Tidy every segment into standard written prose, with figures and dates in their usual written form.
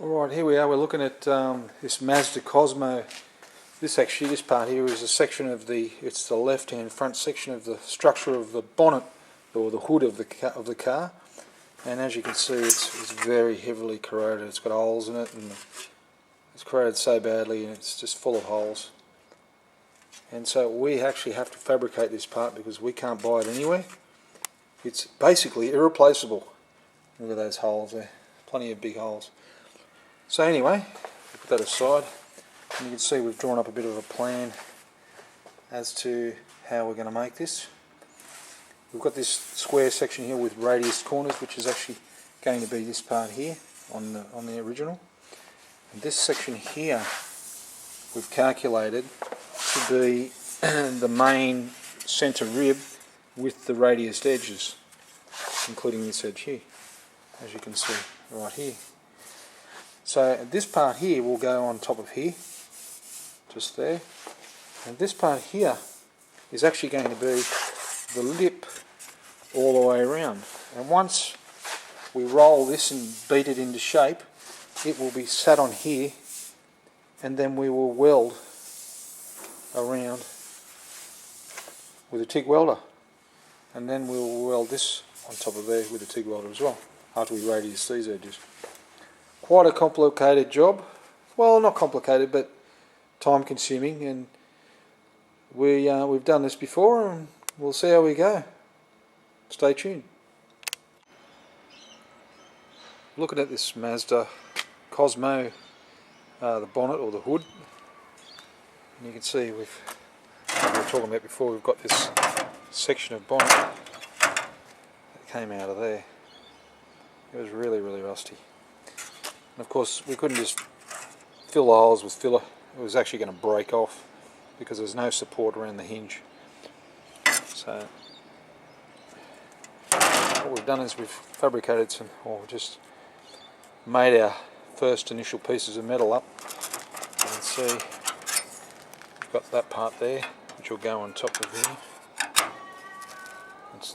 Alright, here we are. We're looking at this Mazda Cosmo. This part here is a section of it's the left-hand front section of the structure of the bonnet or the hood of the car. And as you can see, it's very heavily corroded. It's got holes in it, and it's corroded so badly, and it's just full of holes. And so we actually have to fabricate this part because we can't buy it anywhere. It's basically irreplaceable. Look at those holes there. Plenty of big holes. So anyway, we'll put that aside, and you can see we've drawn up a bit of a plan as to how we're going to make this. We've got this square section here with radius corners, which is actually going to be this part here on the original. And this section here we've calculated to be the main centre rib with the radiused edges, including this edge here, as you can see right here. So this part here will go on top of here, just there, and this part here is actually going to be the lip all the way around. And once we roll this and beat it into shape, it will be sat on here, and then we will weld around with a TIG welder, and then we'll weld this on top of there with a TIG welder as well, after we radius these edges. Quite a complicated job. Well, not complicated, but time consuming, and we've done this before, and we'll see how we go. Stay tuned. Looking at this Mazda Cosmo, the bonnet or the hood, and you can see like we were talking about before, we've got this section of bonnet that came out of there. It was really rusty. And of course we couldn't just fill the holes with filler. It was actually going to break off because there's no support around the hinge. So what we've done is we've fabricated just made our first initial pieces of metal up. You can see we've got that part there, which will go on top of here.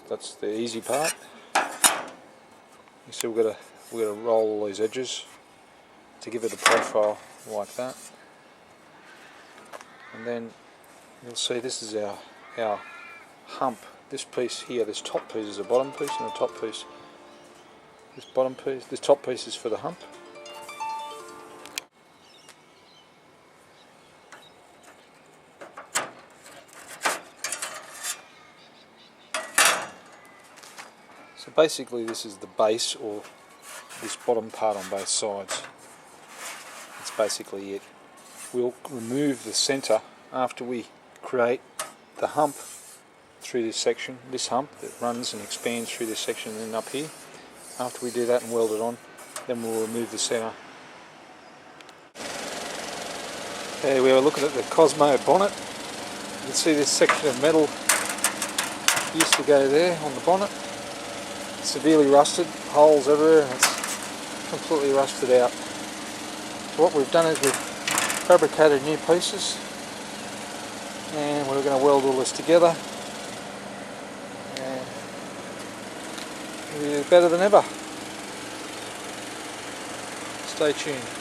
That's the easy part. You see we've got to roll all these edges to give it a profile like that, and then you'll see this is our hump. This piece here, this top piece is a bottom piece, and the top piece, this top piece is for the hump. So basically this is the base, or this bottom part on both sides. That's basically it. We'll remove the centre after we create the hump through this section, this hump that runs and expands through this section and then up here. After we do that and weld it on, then we'll remove the centre. Okay, we were looking at the Cosmo bonnet. You can see this section of metal used to go there on the bonnet. Severely rusted, holes everywhere, and it's completely rusted out. So what we've done is we've fabricated new pieces, and we're going to weld all this together, and it'll be better than ever. Stay tuned.